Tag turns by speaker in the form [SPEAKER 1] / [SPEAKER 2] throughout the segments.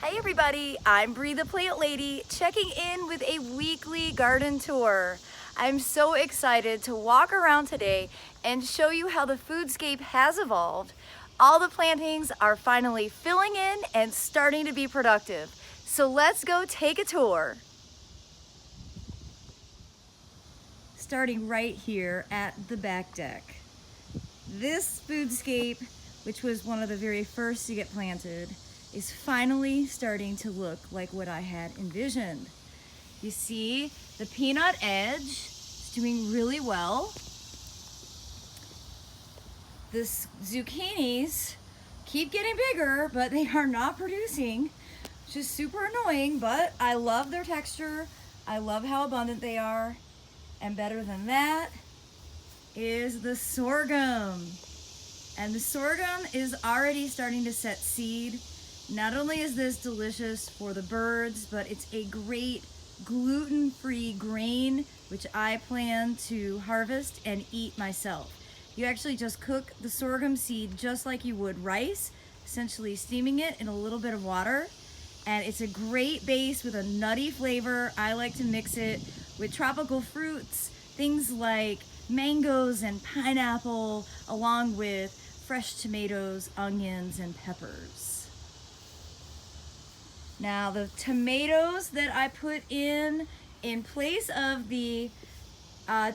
[SPEAKER 1] Hey everybody, I'm Bree the Plant Lady, checking in with a weekly garden tour. I'm so excited to walk around today and show you how the foodscape has evolved. All the plantings are finally filling in and starting to be productive. So let's go take a tour. Starting right here at the back deck. This foodscape, which was one of the very first to get planted, is finally starting to look like what I had envisioned. You see, the peanut edge is doing really well. The zucchinis keep getting bigger, but they are not producing, which is super annoying, but I love their texture. I love how abundant they are. And better than that is the sorghum. And the sorghum is already starting to set seed. Not only is this delicious for the birds, but it's a great gluten-free grain, which I plan to harvest and eat myself. You actually just cook the sorghum seed just like you would rice, essentially steaming it in a little bit of water. And it's a great base with a nutty flavor. I like to mix it with tropical fruits, things like mangoes and pineapple, along with fresh tomatoes, onions, and peppers. Now the tomatoes that I put in place of the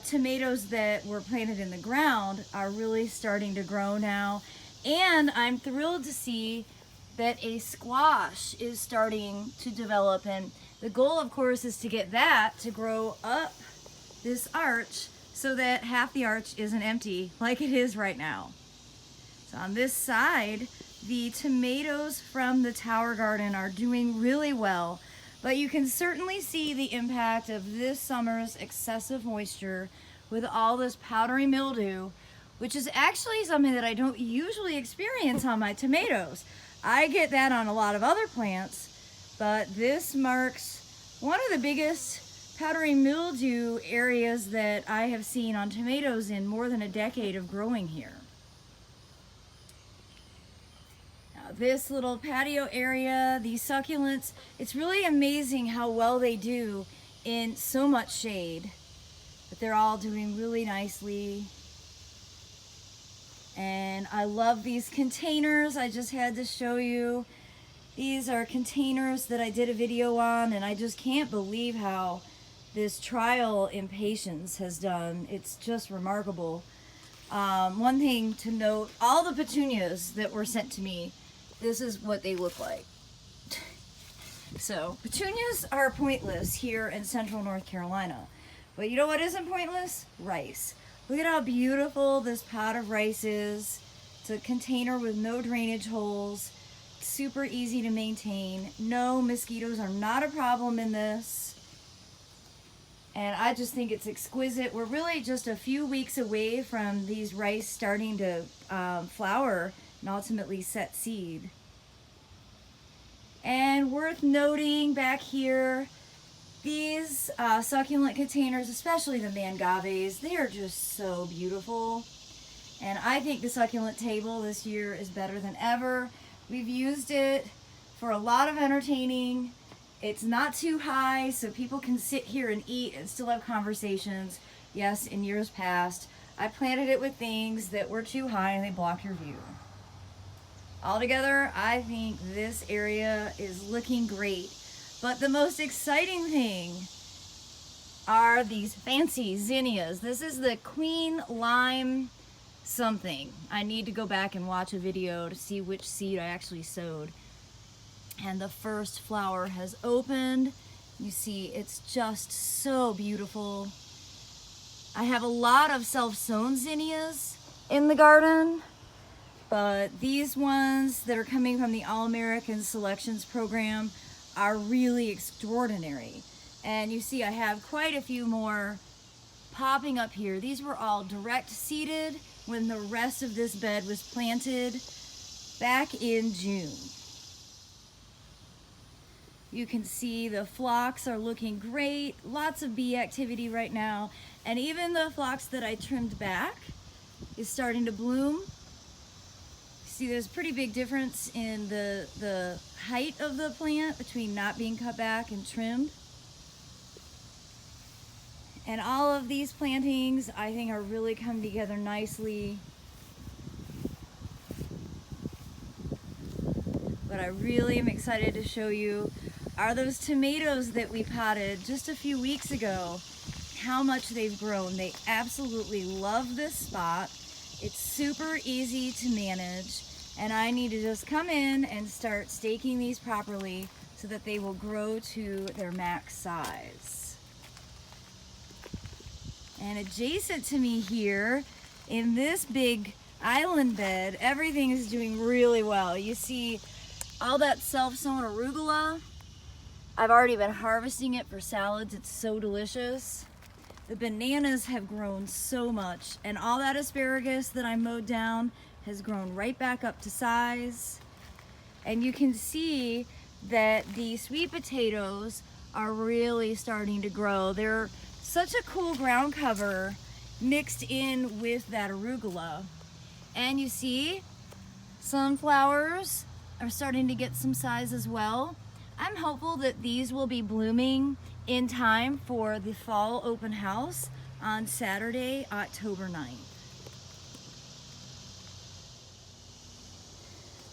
[SPEAKER 1] tomatoes that were planted in the ground are really starting to grow now. And I'm thrilled to see that a squash is starting to develop. And the goal, of course, is to get that to grow up this arch so that half the arch isn't empty like it is right now. So on this side, the tomatoes from the tower garden are doing really well, but you can certainly see the impact of this summer's excessive moisture with all this powdery mildew, which is actually something that I don't usually experience on my tomatoes. I get that on a lot of other plants, but this marks one of the biggest powdery mildew areas that I have seen on tomatoes in more than a decade of growing here. This little patio area, these succulents, it's really amazing how well they do in so much shade, but they're all doing really nicely. And I love these containers. I just had to show you. These are containers that I did a video on, and I just can't believe how this trial in patience has done. It's just remarkable. One thing to note, all the petunias that were sent to me, this is what they look like. So petunias are pointless here in central North Carolina. But you know what isn't pointless? Rice. Look at how beautiful this pot of rice is. It's a container with no drainage holes. Super easy to maintain. No, mosquitoes are not a problem in this. And I just think it's exquisite. We're really just a few weeks away from these rice starting to flower and ultimately set seed. And worth noting back here, these succulent containers, especially the mangaves, they are just so beautiful. And I think the succulent table this year is better than ever. We've used it for a lot of entertaining. It's not too high, so people can sit here and eat and still have conversations. Yes, in years past, I planted it with things that were too high and they blocked your view. Altogether, I think this area is looking great. But the most exciting thing are these fancy zinnias. This is the Queen Lime something. I need to go back and watch a video to see which seed I actually sowed. And the first flower has opened. You see, it's just so beautiful. I have a lot of self-sown zinnias in the garden, but these ones that are coming from the All-American Selections program are really extraordinary. And you see I have quite a few more popping up here. These were all direct seeded when the rest of this bed was planted back in June. You can see the phlox are looking great. Lots of bee activity right now. And even the phlox that I trimmed back is starting to bloom. See, there's a pretty big difference in the height of the plant between not being cut back and trimmed. And all of these plantings, I think, are really coming together nicely. But I really am excited to show you are those tomatoes that we potted just a few weeks ago. How much they've grown. They absolutely love this spot. It's super easy to manage, and I need to just come in and start staking these properly so that they will grow to their max size. And adjacent to me here in this big island bed, everything is doing really well. You see all that self-sown arugula. I've already been harvesting it for salads. It's so delicious. The bananas have grown so much, and all that asparagus that I mowed down has grown right back up to size. And you can see that the sweet potatoes are really starting to grow. They're such a cool ground cover mixed in with that arugula. And you see, sunflowers are starting to get some size as well. I'm hopeful that these will be blooming in time for the fall open house on Saturday, October 9th.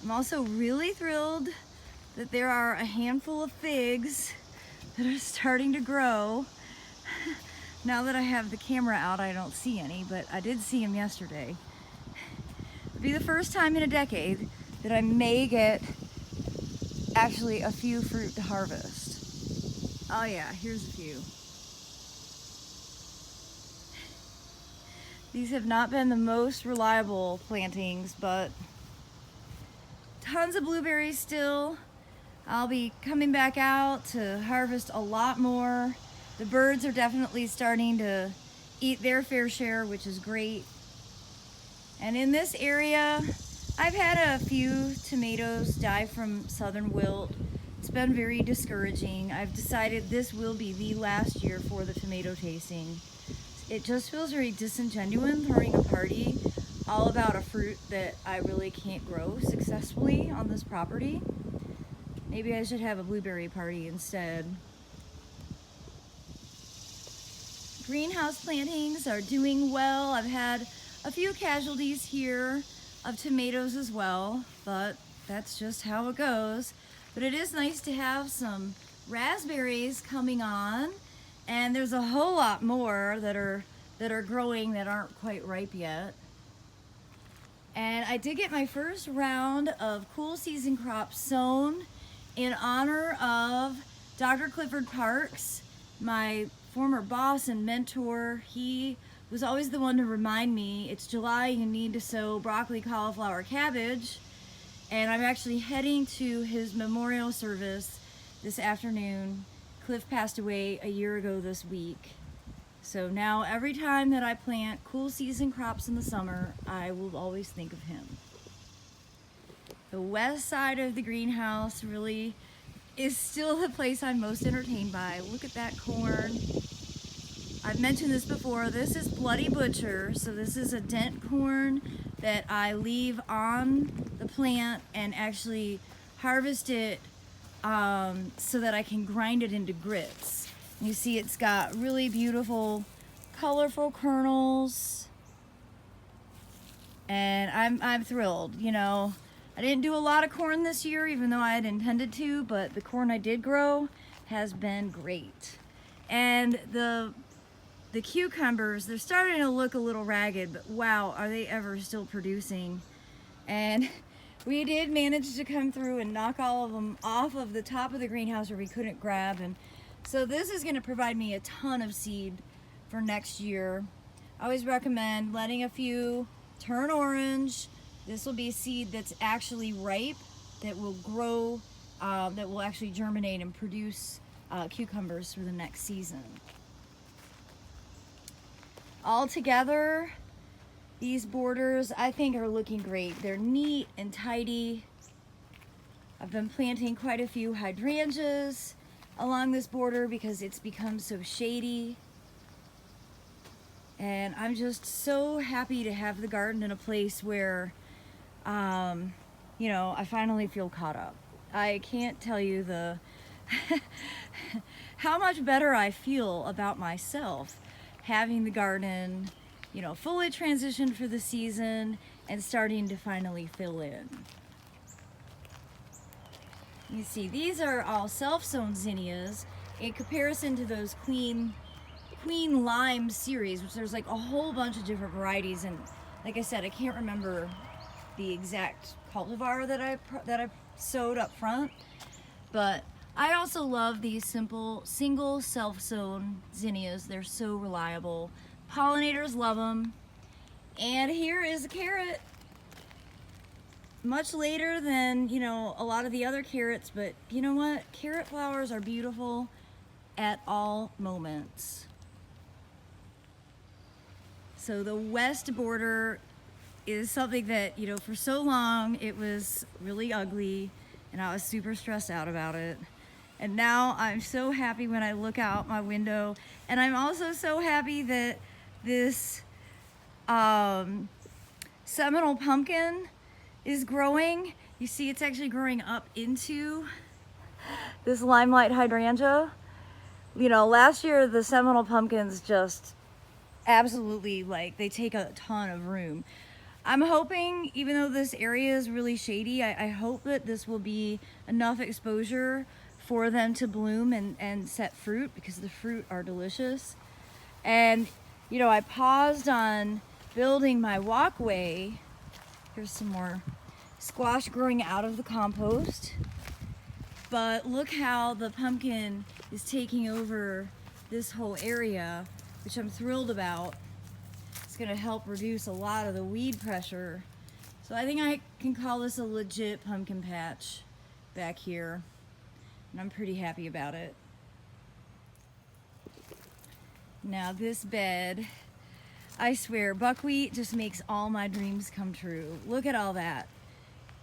[SPEAKER 1] I'm also really thrilled that there are a handful of figs that are starting to grow. Now that I have the camera out, I don't see any, but I did see them yesterday. It'll be the first time in a decade that I may get actually a few fruit to harvest. Oh yeah, here's a few. These have not been the most reliable plantings, but tons of blueberries still. I'll be coming back out to harvest a lot more. The birds are definitely starting to eat their fair share, which is great. And in this area, I've had a few tomatoes die from southern wilt. It's been very discouraging. I've decided this will be the last year for the tomato tasting. It just feels very disingenuous throwing a party all about a fruit that I really can't grow successfully on this property. Maybe I should have a blueberry party instead. Greenhouse plantings are doing well. I've had a few casualties here of tomatoes as well, but that's just how it goes. But it is nice to have some raspberries coming on, and there's a whole lot more that are growing that aren't quite ripe yet. And I did get my first round of cool season crops sown in honor of Dr. Clifford Parks, my former boss and mentor. He was always the one to remind me, it's July, you need to sow broccoli, cauliflower, cabbage. And I'm actually heading to his memorial service this afternoon. Cliff passed away a year ago this week. So now every time that I plant cool season crops in the summer, I will always think of him. The west side of the greenhouse really is still the place I'm most entertained by. Look at that corn. I've mentioned this before, this is Bloody Butcher, so this is a dent corn that I leave on the plant and actually harvest it so that I can grind it into grits. You see it's got really beautiful, colorful kernels, and I'm thrilled. You know, I didn't do a lot of corn this year, even though I had intended to, but the corn I did grow has been great. And the cucumbers, they're starting to look a little ragged, but wow, are they ever still producing. And we did manage to come through and knock all of them off of the top of the greenhouse where we couldn't grab, and so this is going to provide me a ton of seed for next year. I always recommend letting a few turn orange. This will be seed that's actually ripe, that will grow, that will actually germinate and produce cucumbers for the next season. All together, these borders I think are looking great. They're neat and tidy. I've been planting quite a few hydrangeas along this border because it's become so shady. And I'm just so happy to have the garden in a place where you know, I finally feel caught up. I can't tell you the how much better I feel about myself having the garden, you know, fully transitioned for the season and starting to finally fill in. You see, these are all self-sown zinnias in comparison to those Queen Lime series, which there's like a whole bunch of different varieties. And like I said, I can't remember the exact cultivar that I sowed up front, but I also love these simple single self-sown zinnias. They're so reliable. Pollinators love them. And here is a carrot. Much later than, you know, a lot of the other carrots, but you know what? Carrot flowers are beautiful at all moments. So the west border is something that, you know, for so long it was really ugly and I was super stressed out about it. And now I'm so happy when I look out my window, and I'm also so happy that this Seminole Pumpkin is growing. You see, it's actually growing up into this limelight hydrangea. You know, last year the Seminole Pumpkins just absolutely, like, they take a ton of room. I'm hoping, even though this area is really shady, I hope that this will be enough exposure for them to bloom and set fruit, because the fruit are delicious. And, you know, I paused on building my walkway. Here's some more squash growing out of the compost. But look how the pumpkin is taking over this whole area, which I'm thrilled about. It's gonna help reduce a lot of the weed pressure. So I think I can call this a legit pumpkin patch back here. And I'm pretty happy about it. Now this bed, I swear, buckwheat just makes all my dreams come true. Look at all that.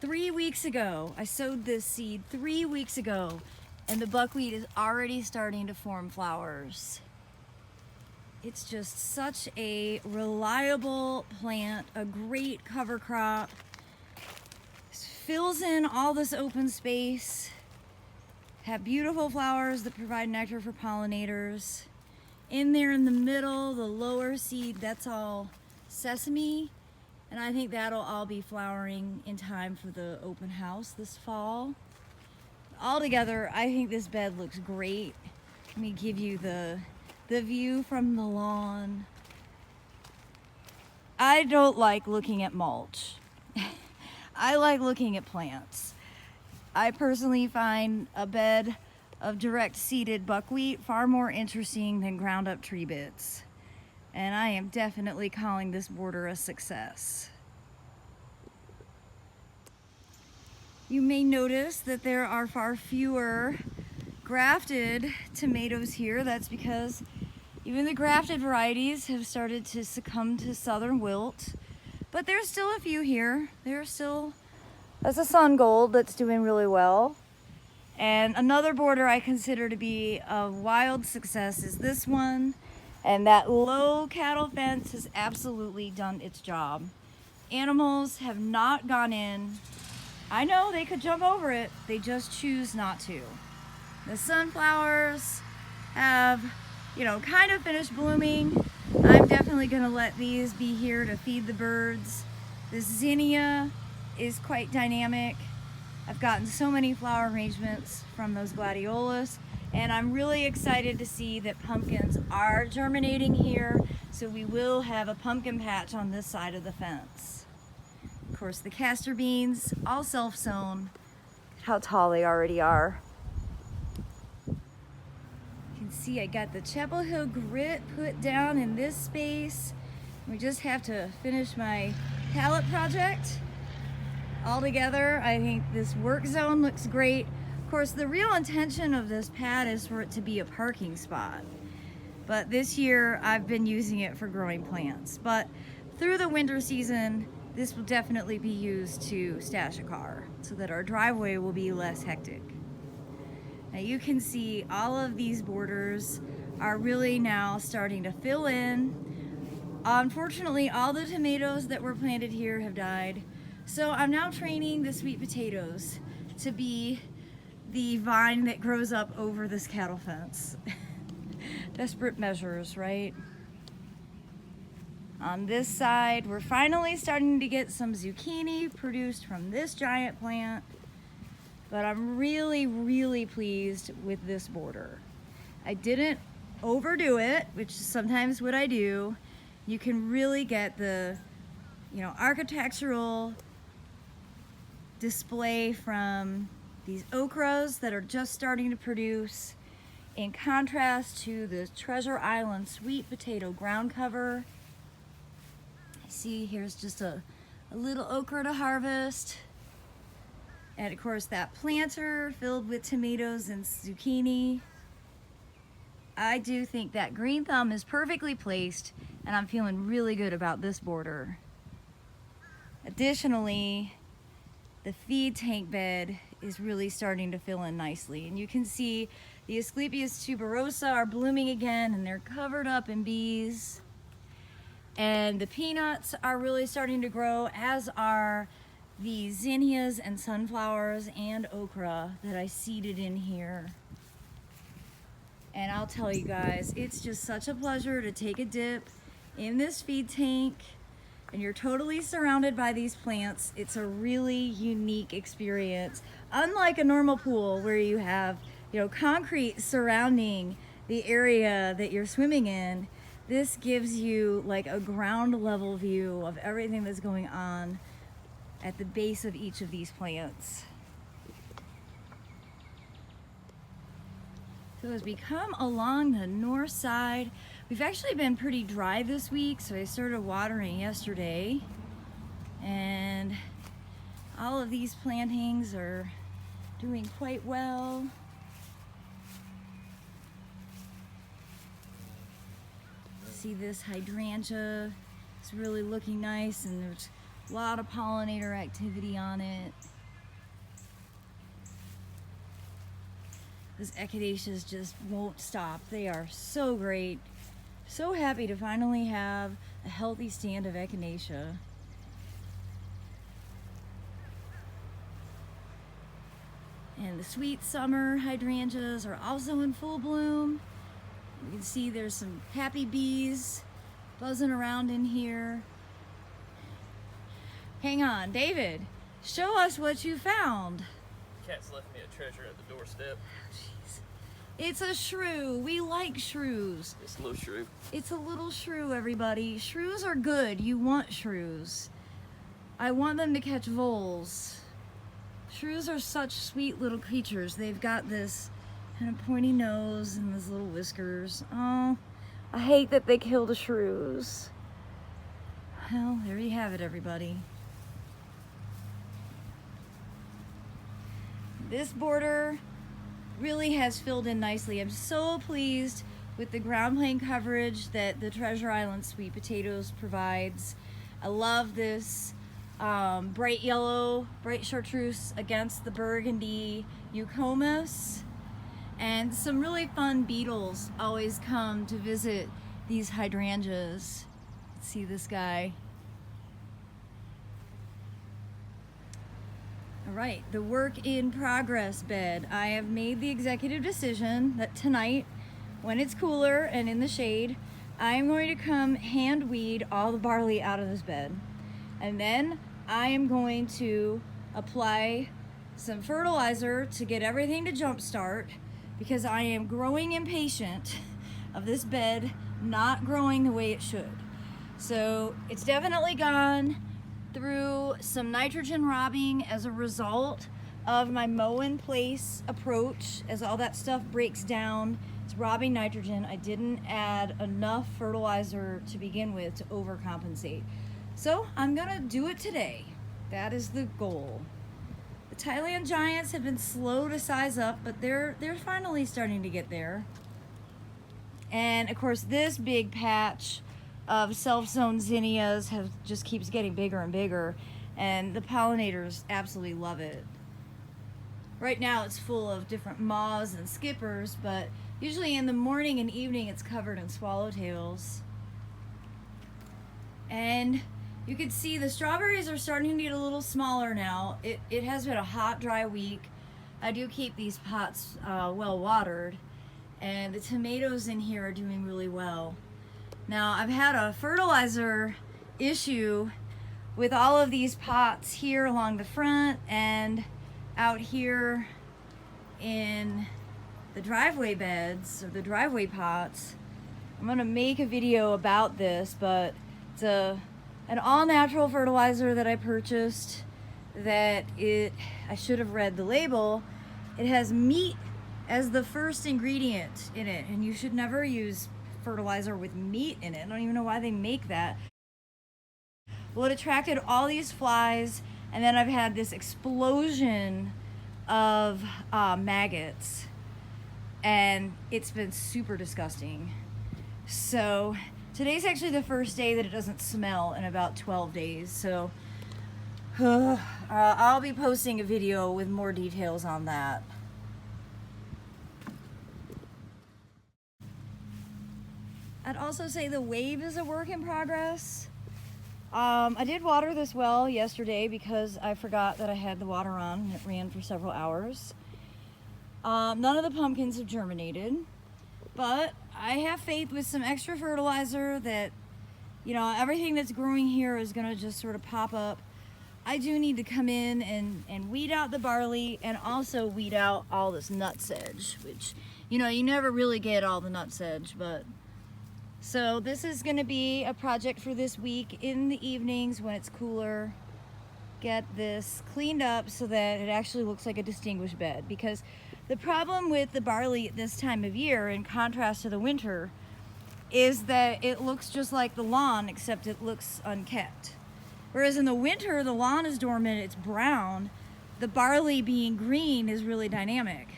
[SPEAKER 1] 3 weeks ago, I sowed this seed 3 weeks ago, and the buckwheat is already starting to form flowers. It's just such a reliable plant, a great cover crop. It fills in all this open space. Have beautiful flowers that provide nectar for pollinators. In there in the middle, the lower seed, that's all sesame. And I think that'll all be flowering in time for the open house this fall. Altogether, I think this bed looks great. Let me give you the view from the lawn. I don't like looking at mulch. I like looking at plants. I personally find a bed of direct seeded buckwheat far more interesting than ground up tree bits. And I am definitely calling this border a success. You may notice that there are far fewer grafted tomatoes here. That's because even the grafted varieties have started to succumb to southern wilt. But there's still a few here. There's a sun gold that's doing really well. And another border I consider to be a wild success is this one. And that low cattle fence has absolutely done its job. Animals have not gone in. I know they could jump over it. They just choose not to. The sunflowers have, you know, kind of finished blooming. I'm definitely gonna let these be here to feed the birds. This zinnia is quite dynamic. I've gotten so many flower arrangements from those gladiolas, and I'm really excited to see that pumpkins are germinating here, so we will have a pumpkin patch on this side of the fence. Of course, the castor beans, all self-sown. How tall they already are. You can see I got the Chapel Hill grit put down in this space. We just have to finish my palette project. Altogether, I think this work zone looks great. Of course, the real intention of this pad is for it to be a parking spot. But this year, I've been using it for growing plants. But through the winter season, this will definitely be used to stash a car so that our driveway will be less hectic. Now you can see all of these borders are really now starting to fill in. Unfortunately, all the tomatoes that were planted here have died. So I'm now training the sweet potatoes to be the vine that grows up over this cattle fence. Desperate measures, right? On this side, we're finally starting to get some zucchini produced from this giant plant, but I'm really, really pleased with this border. I didn't overdo it, which is sometimes what I do. You can really get the, architectural display from these okras that are just starting to produce in contrast to the Treasure Island sweet potato ground cover. See, here's just a little okra to harvest. And of course that planter filled with tomatoes and zucchini. I do think that green thumb is perfectly placed, and I'm feeling really good about this border. Additionally, the feed tank bed is really starting to fill in nicely, and you can see the Asclepias tuberosa are blooming again, and they're covered up in bees. And the peanuts are really starting to grow, as are the zinnias and sunflowers and okra that I seeded in here. And I'll tell you guys, it's just such a pleasure to take a dip in this feed tank, and you're totally surrounded by these plants. It's a really unique experience. Unlike a normal pool where you have, concrete surrounding the area that you're swimming in, this gives you like a ground level view of everything that's going on at the base of each of these plants. So as we come along the north side, we've actually been pretty dry this week, so I started watering yesterday, and all of these plantings are doing quite well. See this hydrangea, it's really looking nice, and there's a lot of pollinator activity on it. Those echinaceas just won't stop. They are so great. So happy to finally have a healthy stand of echinacea. And the sweet summer hydrangeas are also in full bloom. You can see there's some happy bees buzzing around in here. Hang on, David, show us what you found.
[SPEAKER 2] Cat's left me a treasure at the doorstep.
[SPEAKER 1] Jeez. It's a shrew. We like shrews.
[SPEAKER 2] It's a little shrew.
[SPEAKER 1] It's a little shrew, everybody. Shrews are good. You want shrews. I want them to catch voles. Shrews are such sweet little creatures. They've got this kind of pointy nose and these little whiskers. Oh, I hate that they kill the shrews. Well, there you have it, everybody. This border really has filled in nicely. I'm so pleased with the ground plane coverage that the Treasure Island sweet potatoes provides. I love this bright yellow, bright chartreuse against the burgundy eucomis. And some really fun beetles always come to visit these hydrangeas. Let's see this guy. All right, the work in progress bed. I have made the executive decision that tonight, when it's cooler and in the shade, I am going to come hand weed all the barley out of this bed. And then I am going to apply some fertilizer to get everything to jumpstart, because I am growing impatient of this bed not growing the way it should. So it's definitely gone through some nitrogen robbing as a result of my mow in place approach. As all that stuff breaks down, it's robbing nitrogen. I didn't add enough fertilizer to begin with to overcompensate. So I'm gonna do it today. That is the goal. The Thailand giants have been slow to size up, but they're finally starting to get there. And of course, this big patch of self-sown zinnias just keeps getting bigger and bigger, and the pollinators absolutely love it. Right now it's full of different moths and skippers, but usually in the morning and evening it's covered in swallowtails. And You can see the strawberries are starting to get a little smaller now. It has been a hot, dry week. I do keep these pots well watered, and the tomatoes in here are doing really well. Now, I've had a fertilizer issue with all of these pots here along the front and out here in the driveway beds or the driveway pots. I'm gonna make a video about this, but it's an all-natural fertilizer that I purchased that I should have read the label. It has meat as the first ingredient in it, and you should never use fertilizer with meat in it. I don't even know why they make that. Well, it attracted all these flies, and then I've had this explosion of maggots, and it's been super disgusting. So today's actually the first day that it doesn't smell in about 12 days. So I'll be posting a video with more details on that. I'd also say the wave is a work in progress. I did water this well yesterday because I forgot that I had the water on and it ran for several hours. None of the pumpkins have germinated, but I have faith with some extra fertilizer that, you know, everything that's growing here is gonna just sort of pop up. I do need to come in and weed out the barley and also weed out all this nutsedge, which, you know, you never really get all the nutsedge, but so this is going to be a project for this week in the evenings when it's cooler. Get this cleaned up so that it actually looks like a distinguished bed, because the problem with the barley at this time of year, in contrast to the winter, is that it looks just like the lawn, except it looks unkept. Whereas in the winter, the lawn is dormant, it's brown. The barley being green is really dynamic.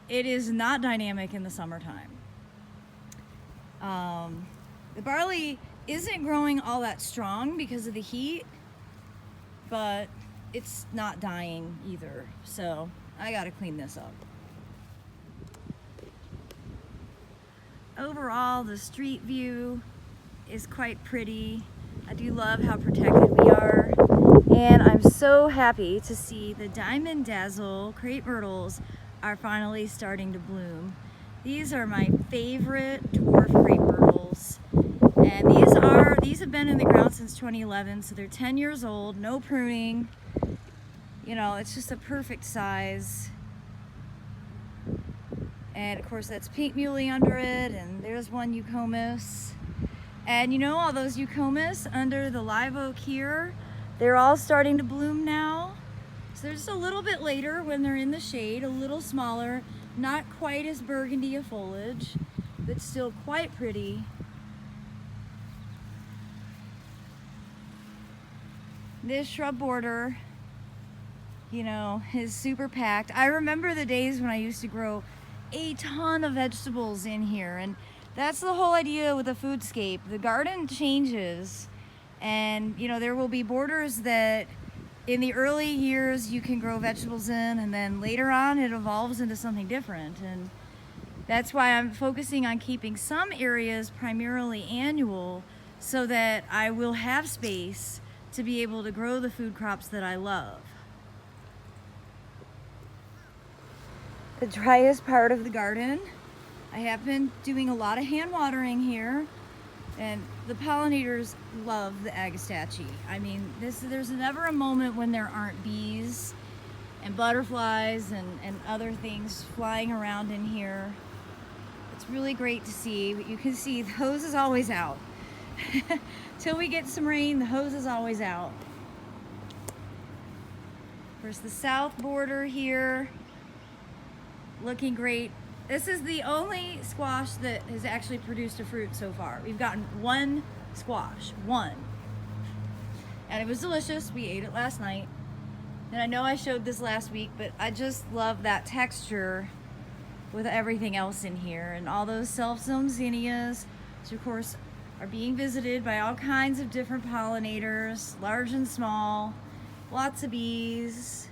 [SPEAKER 1] It is not dynamic in the summertime. The barley isn't growing all that strong because of the heat, but it's not dying either. So I gotta clean this up. Overall, the street view is quite pretty. I do love how protected we are. And I'm so happy to see the Diamond Dazzle crepe myrtles are finally starting to bloom. These are my favorite dwarf crepe myrtles, and these have been in the ground since 2011, so they're 10 years old, no pruning. You know, it's just a perfect size. And of course that's pink muley under it, and there's one eucomis. And you know, all those eucomis under the live oak here, they're all starting to bloom now. So they're just a little bit later when they're in the shade, a little smaller. Not quite as burgundy a foliage, but still quite pretty. This shrub border, you know, is super packed. I remember the days when I used to grow a ton of vegetables in here, and that's the whole idea with a foodscape. The garden changes, and you know, there will be borders that in the early years you can grow vegetables in, and then later on it evolves into something different. And that's why I'm focusing on keeping some areas primarily annual, so that I will have space to be able to grow the food crops that I love. The driest part of the garden, I have been doing a lot of hand watering here, and the pollinators love the agastache. I mean, there's never a moment when there aren't bees and butterflies and other things flying around in here. It's really great to see, but you can see the hose is always out. Till we get some rain, the hose is always out. There's the south border here, looking great. This is the only squash that has actually produced a fruit so far. We've gotten one squash, one. And it was delicious. We ate it last night. And I know I showed this last week, but I just love that texture with everything else in here. And all those self-sown zinnias, which of course are being visited by all kinds of different pollinators, large and small, lots of bees.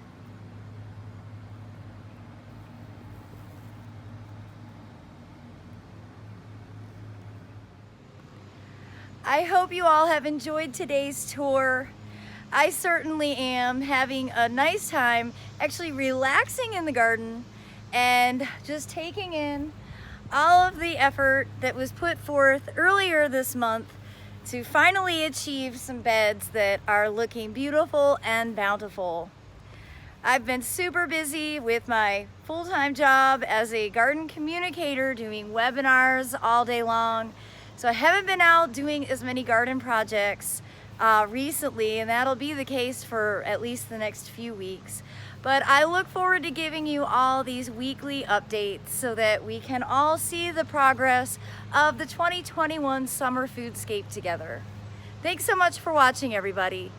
[SPEAKER 1] I hope you all have enjoyed today's tour. I certainly am having a nice time actually relaxing in the garden and just taking in all of the effort that was put forth earlier this month to finally achieve some beds that are looking beautiful and bountiful. I've been super busy with my full-time job as a garden communicator doing webinars all day long. So I haven't been out doing as many garden projects recently, and that'll be the case for at least the next few weeks. But I look forward to giving you all these weekly updates so that we can all see the progress of the 2021 summer foodscape together. Thanks so much for watching, everybody.